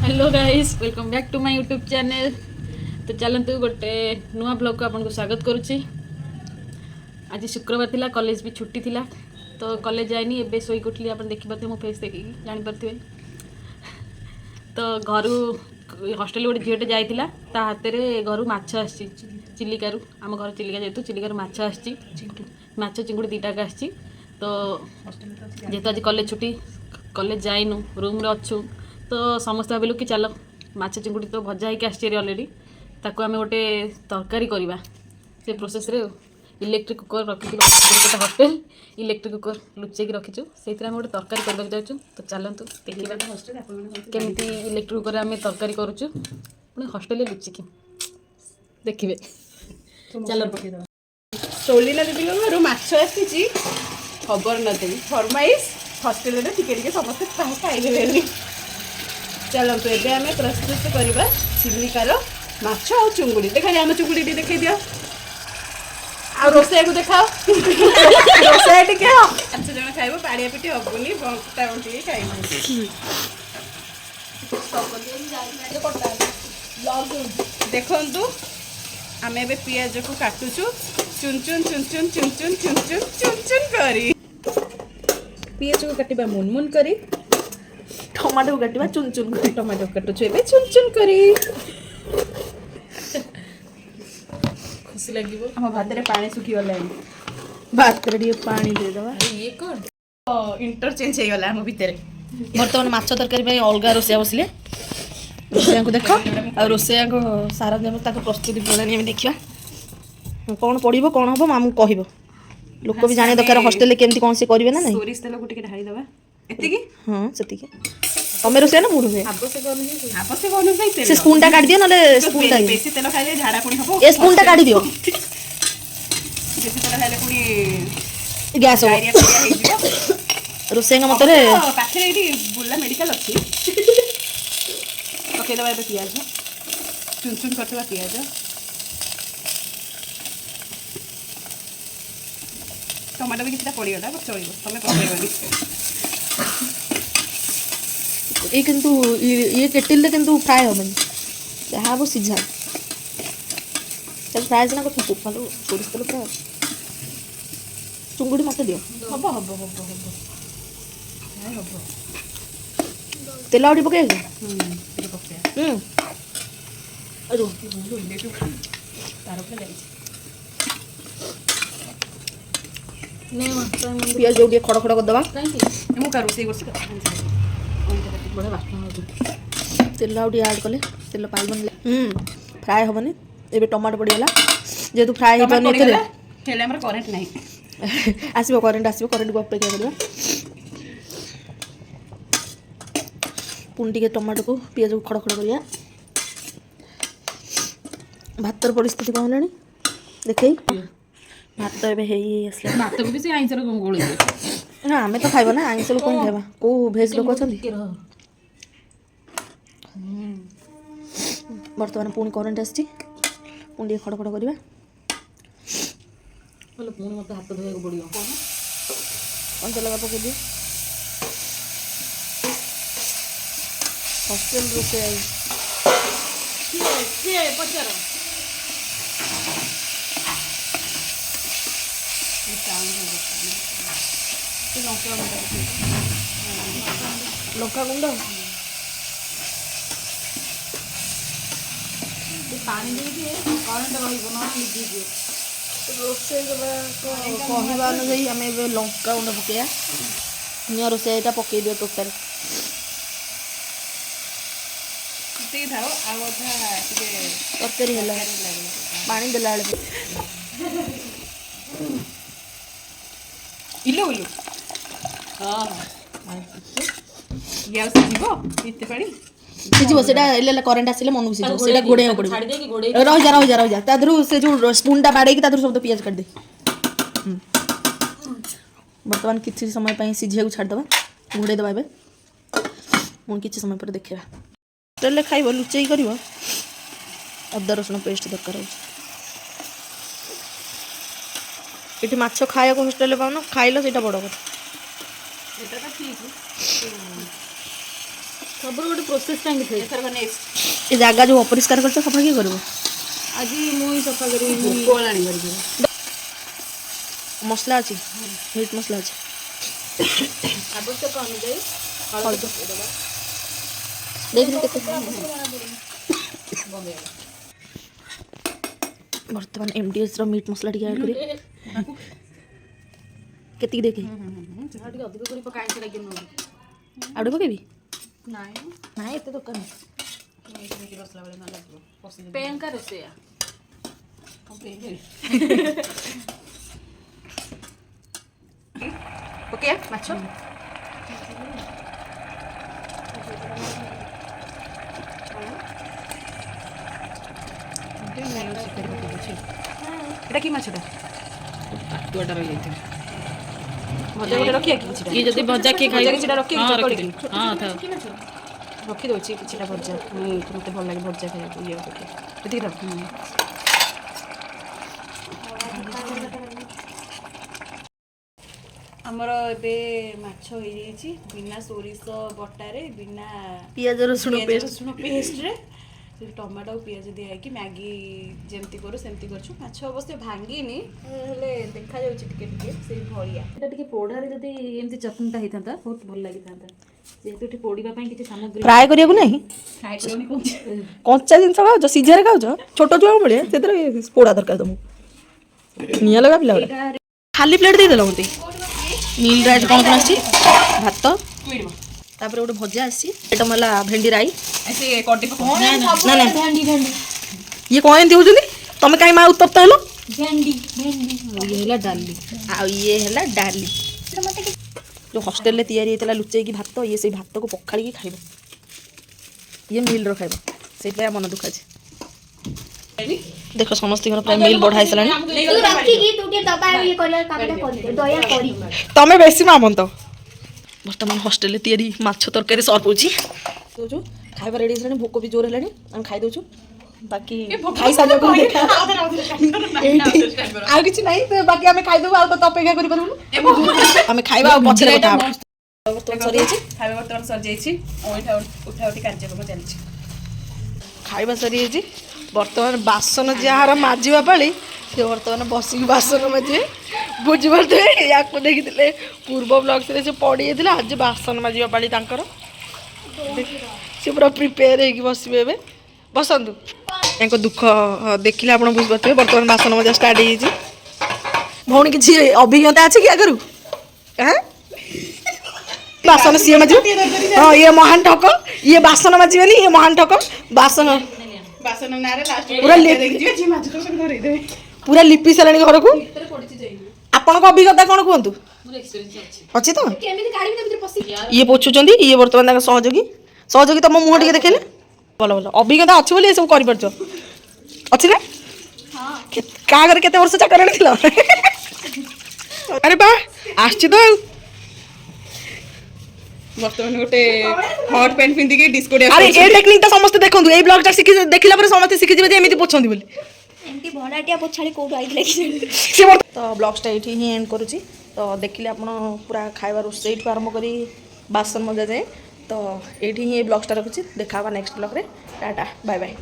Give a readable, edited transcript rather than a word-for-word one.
Hello guys, welcome back to my YouTube channel. तो चलतु गोटे नुआ ब्लॉग को आपको स्वागत करुच्ची। आज शुक्रवार थिला, कॉलेज भी छुट्टी थिला, तो कॉलेज जाइनी। एबे सोई उठली, आप देखिपे मो फेस देखिए जानीपे। तो घर हस्टेल गोटे झीटे जाइला, ता हाथ में घर माछ आसी चिलिकारु। आम घर चिलिका जेहतु चिलिकारु माछ आसी, माछ चिंगुड़ी दुटाक आसी। तो जेहेतु आज कॉलेज छुट्टी, कॉलेज जाइनु, रूम रे अच्छु, तो समस्त भाविलु कि चल माछ चिंगुड़ी तो भजा होकर आसची अलरेडी, ताको आम गोटे तरकारी करवा। से प्रोसेस रे इलेक्ट्रिक कुकर रखी हस्टेल इलेक्ट्रिक कुकर लुचेक रखीचु, से गोटे तरकारी करने जाऊँ। तो चलतु देखिए केमी इलेक्ट्रिक कुकर आम तरकारी करुचु, पुणी हस्टेल लुचिकी देखिए। चल सोलिना दीदी घर माछ आसी खबर नदेवी फरमाइश हस्टेल टिके समस्त खाइबे। चलतु एबे आम प्रस्तुत करवा चिलिकार माछ और चुंगुड़ी। देखा आम चुंगुड़ी देखे दियो आ रोसैया को देखाओ। रोसैया टिके 5 जन खाइब, पाड़िया पिटी हबुनी, बंटा बंटी खाइब। देखु आम ए पियाज को काटुचु चुन चुन चुन चुन चुन चुन चुन चुन चुन चुन करी। पियाज को काटिबा मुन मुन करी, टमाटो को काटिबा चुन चुन करी। टमाटो काटुचु एबे चुन चुन करी। खुशी लगे हम भात रे पानी सुखी गला, भात रे पानी दे दवा। ये कौन इंटरचेंज हो गला हम भितर। बर्तमान माछ तरकारी अलग रोसैया बसिले। रोसैया को देख आ रोसैया को सारा दिन प्रस्तुति प्रणाली देखा कौन पड़ो कौन हम आमको कह लोक भी जाने दरकार हस्टेल केमती कौन से करेंगे ना नहीं। सोरिष तेल को ढाई दवा एतिकी। हाँ से तमें रोसैया ना मुझे आवश्यक अनुसार से स्पून टा काट दियो ना स्पून टा बेसी तेल खाइले झाड़ा पुणी हबो। ए स्पून टा काट दियो, बेसी तेल खाइले पुणी गैस हो डायरिया पिया हे जिवो। रोसैया मत रे पाखे एठी बुल्ला मेडिकल अछि। ओके दवा ए पियाज चुन चुन करतवा पियाज। टमाटो भी कितना पड़ीगला चलो तुम पकड़े ये किंतु ये केटिल किंतु फ्राए होबनी जहाँ वो सीझा फ्राए सिना कर भलो सोरिष तेल फ्राए चुंगुड़ी मत दियो। हबो हबो हबो हबो हबो तेल आउटी पके तेल पकड़े अरो तार पे जाई नहीं पियाज जो खड़ खड़ कर दबा कहीं मु का रोसई करसी बड़े बास्ना हो तेल आउटी ऐड कले तेल पाइबन फ्राए होबनी। एबे टमाटो पड़ीगला जेतु फ्राए हे पनी तेल हेले हमर करेंट नहीं आसीबो करेंट को अपेक्षा करबा। पुंटी के टमाटो को पियाज को खड़ खड़ करिया। भातर परिस्थिति कौन होलानी देखई भात एबे हेई आसला। भात को भी से आइंसर गोली ना आमे तो खाइबो ना आइंस लोक कोन खाइबा को भेज लोक अछंती। बर्तमान पुणी करेंट आसी पुंडी खड़ खड़ करवा। बोले पुणी मत हाथ धोया को पड़ियो कंचा लगा पके दियो। हॉस्टल रोसे आई के पचार लंका गुंड पानी दे दिए करेंट रहिबो ना लिखि दियो। रोसे कहवा अनुजाई आम लंका गुंड पकईया निया रोसैया पकई दियो टोटाल थाओ आधा तरकारी है पानी देला इलो इलो हां गैस जीवो इते पानी सीझो से करेंट आसिले मन सीझो से घोड़े पड़ो छाड़ी दे कि घोड़े रही जा तादरू से जो स्पून टा बाड़े तादरू सब पियाज काट दे। बर्तमान किसी समय पर सीझे को छाड़ दबा घोड़े दबा पुणी किसी समय पर देखा होटेल खाइब लुचई कर अदा रसुण पेस्ट दरकार ये माछ खाया हस्टेल पाऊन खाइल से बड़ कथा। এটা তো ঠিক ସବୁ ଗୋଟେ ପ୍ରୋସେସ ପାଇଁ ଥାଏ। ଏଥରକ ନେକ୍ସଟ ଏ ଜାଗା ଯେଉଁ ଅପରିଷ୍କାର କରିଛ ସଫା କିଏ କରିବ? ଆଜି ମୁଁ ହିଁ ସଫା କରିବି। କୋଳାଣି କରିବି। ମସଲା ଅଛି, ମିଟ୍ ମସଲା ଅଛି। ଆବଶ୍ୟକ ଅନୁଯାୟୀ ହଳଦୀ ଦେଖିଲି କେତେ ବର୍ତ୍ତମାନ MDS ର ମିଟ୍ ମସଲା ଟିକେ ଆଡ଼ କରିବେ। କେତିକି ଦେଖି ଟିକେ ଅଧିକ କରି ପକାଇ ସେଟା କି ନୁହଁ। ଆଉ ଗୋଟେ ପକେଇବି? ନାଇଁ ନାଇଁ ଏତେ ଦୋକାନ ବସିଲା ବେଳେ ନ ଲାଗିବ ପଶିଯିବ। ପ୍ରିୟଙ୍କା ରୋଷେଇଆ ଓକେ ମାଛ এটা কি মাছটা কাটুয়াটা রয়েছে ভজা ଗୋଟେ ରଖିବା କି କିଛିଟା ଇଏ ଯଦି ଭଜା କିଏ ଖାଇବ କିଛିଟା ରଖିବା କି ଚକଡ଼ିକି ହଁ ଥାଉ। ରଖିଦେଉଛି କିଛିଟା ଭଜା ମୋତେ ଭଲ ଲାଗେ ଭଜା ଖାଇବାକୁ ଇଏ ଏତିକି ରଖ ଆମର ଏବେ ମାଛ ହେଇଯାଇଛି ବିନା ସୋରିଷ ବଟାରେ ବିନା ପିଆଜ ରସୁଣ ପେଷ୍ଟ ରସୁଣ ପେଷ୍ଟରେ ଟମାଟୋ ଆଉ ପିଆଜ ଦିଆ ହେଇକି ମ୍ୟାଗି ଯେମିତି କରୁ ସେମିତି କରୁଛୁ। ମାଛ ଅବଶ୍ୟ ଭାଙ୍ଗିନି ହେଲେ ଦେଖାଯାଉଛି ଟିକେ ଟିକେ ସେଇ ଭଳିଆ। ଏଟା ଟିକେ ପୋଡ଼ାରେ ଯଦି ଏମିତି ଚଟଣିଟା ହେଇଥାନ୍ତା ବହୁତ ଭଲ ଲାଗିଥାନ୍ତା। ଯେହେତୁ ଏଠି ପୋଡ଼ିବା ପାଇଁ କିଛି ସାମଗ୍ରୀ ଫ୍ରାଏ କରିବାକୁ ନାହିଁ। ଖାଇ କରିବନି କହୁଛି କଞ୍ଚା ଜିନିଷ ଖାଉଛ, ସିଝାରେ ଖାଉଛ, ଛୋଟ ଛୁଆଙ୍କ ଭଳିଆ ସେଥିରେ ପୋଡ଼ା ଦରକାର ତମକୁ। ନିଆଁ ଲଗା ପିଲା ଗୁଡ଼ା ଖାଲି ପ୍ଲେଟ୍ ଦେଇଦେଲ ମୋତେ। ମିଲ୍ରେ ଆଜି କ'ଣ କ'ଣ ଆସିଛି? ଭାତ, ତାପରେ ଗୋଟେ ଭଜା ଆସିଛି, ଏଇଟା ହେଲା ଭେଣ୍ଡି ରାଇ। ସେ କଟି ନା ନା ଇଏ କ'ଣ ଏମିତି ହଉଛନ୍ତି? ତମେ କାହିଁ ମା ଉତ୍ତପ୍ତ ହେଲ? ଇଏ ହେଲା ଡାଲି, ଆଉ ଇଏ ହେଲା ଡାଲି। ଯେଉଁ ହଷ୍ଟେଲରେ ତିଆରି ହେଇଥିଲା ଲୁଚେଇକି ଭାତ, ଇଏ ସେଇ ଭାତକୁ ପଖାଳିକି ଖାଇବ। ଇଏ ମିଲ୍ର ଖାଇବ, ସେଇଥିପାଇଁ ମନ ଦୁଃଖ ଅଛି। ଦେଖ ସମସ୍ତଙ୍କର ପ୍ରାୟ ମିଲ୍ ବଢ଼ା ହେଇସାରିଲାଣି। ତମେ ବେଶୀ ମାମନ୍ତ। ବର୍ତ୍ତମାନ ହଷ୍ଟେଲରେ ତିଆରି ମାଛ ତରକାରୀ ସର୍ଭ ହେଉଛି। ଦେଉଛୁ ଖାଇବା ରେଡ଼ି ହେଇସାରିଲାଣି, ଭୋକ ବି ଜୋର ହେଲାଣି, ଆମେ ଖାଇଦେଉଛୁ। ବାକି ଖାଇସାରିଲା ପରେ ଦେଖା ଏଇଠି ଆଉ କିଛି ନାହିଁ, ବାକି ଆମେ ଖାଇଦେବୁ। ଆଉ ତ ଅପେକ୍ଷା କରିପାରିବୁନି, ଆମେ ଖାଇବା ଆଉ ପଛରେ କଥା ହବା। ସରିଯାଇଛି, ଖାଇବା ବର୍ତ୍ତମାନ ସରିଯାଇଛି। ଉଠାଉଠି କାର୍ଯ୍ୟକ୍ରମ ଚାଲିଛି। ଖାଇବା ସରିଯାଇଛି। ବର୍ତ୍ତମାନ ବାସନ ଯାହାର ମାଜିବା ପାଳି ସେ ବର୍ତ୍ତମାନ ବସିକି ବାସନ ମାଜିବେ। ବୁଝିପାରୁଥିବେ, ୟାକୁ ଦେଖିଥିଲେ ପୂର୍ବ ବ୍ଲଗ୍ସରେ ସେ ପଡ଼ିଯାଇଥିଲା, ଆଜି ବାସନ ମାଜିବା ପାଳି ତାଙ୍କର। ସେ ପୁରା ପ୍ରିପେୟାର ହେଇକି ବସିବେ ଏବେ। ବସନ୍ତୁ, ତାଙ୍କ ଦୁଃଖ ଦେଖିଲେ ଆପଣ ବୁଝିପାରୁଥିବେ। ବର୍ତ୍ତମାନ ବାସନ ମଜା ଷ୍ଟାର୍ଟ ହେଇଯାଇଛି। ଭଉଣୀ କିଛି ଅଭିଜ୍ଞତା ଅଛି କି ଆଗରୁ? ବାସନ ସିଏ ମାଜିବ। ହଁ, ଇଏ ମହାନ ଠକ, ଇଏ ବାସନ ମାଜିବେନି, ଇଏ ମହାନ ଠକ। ବାସନ ବାସନ ନାଁରେ ଲାଷ୍ଟ ପୁରା ପୁରା ଲିପି ସାରିଲାଣି ଘରକୁ। ଆପଣଙ୍କ ଅଭିଜ୍ଞତା କ'ଣ କୁହନ୍ତୁ? ଅଛି ତ? ଇଏ ପୋଛୁଛନ୍ତି, ଇଏ ବର୍ତ୍ତମାନ ତାଙ୍କ ସହଯୋଗୀ। ସହଯୋଗୀ ତମ ମୁହଁ ଟିକେ ଦେଖେଇଲେ। ଭଲ ଭଲ ଅଭିଜ୍ଞତା ଅଛି ବୋଲି ଏସବୁ କରିପାରୁଛ। ଅଛି ନା? କାହା ଘରେ କେତେ ବର୍ଷ ଚାକର ଆଣିଥିଲ? ଆରେ ବା ଆସିଛି ତ ଆଉ। ବର୍ତ୍ତମାନ ଗୋଟେ ହଟ୍ ପ୍ୟାଣ୍ଟ ପିନ୍ଧିକି ଡିସ୍କୋ ଆରେ ଏ ଟେକ୍ନିକଟା ସମସ୍ତେ ଦେଖନ୍ତୁ। ଏଇ ବ୍ଲଗଟା ଦେଖିଲା ପରେ ସମସ୍ତେ ଶିଖିଯିବେ ଯେ ଏମିତି ପୋଛନ୍ତି ବୋଲି। ଏମିତି ଭଡ଼ାଟିଆ ପୋଛାଳି କୋଉଠୁ ଆଇଥିଲା କି? ତ ବ୍ଲଗ୍ସଟା ଏଇଠି ହିଁ ଏଣ୍ଡ କରୁଛି। ତ ଦେଖିଲେ ଆପଣ ପୁରା ଖାଇବା ରୋଷେଇଠୁ ଆରମ୍ଭ କରି ବାସନ ମଜା ଯାଏ। ତ ଏଇଠି ହିଁ ଏଇ ବ୍ଲଗ୍ସଟା ରଖୁଛି। ଦେଖା ହେବା ନେକ୍ସଟ ବ୍ଲଗ୍ରେ। Tata bye bye.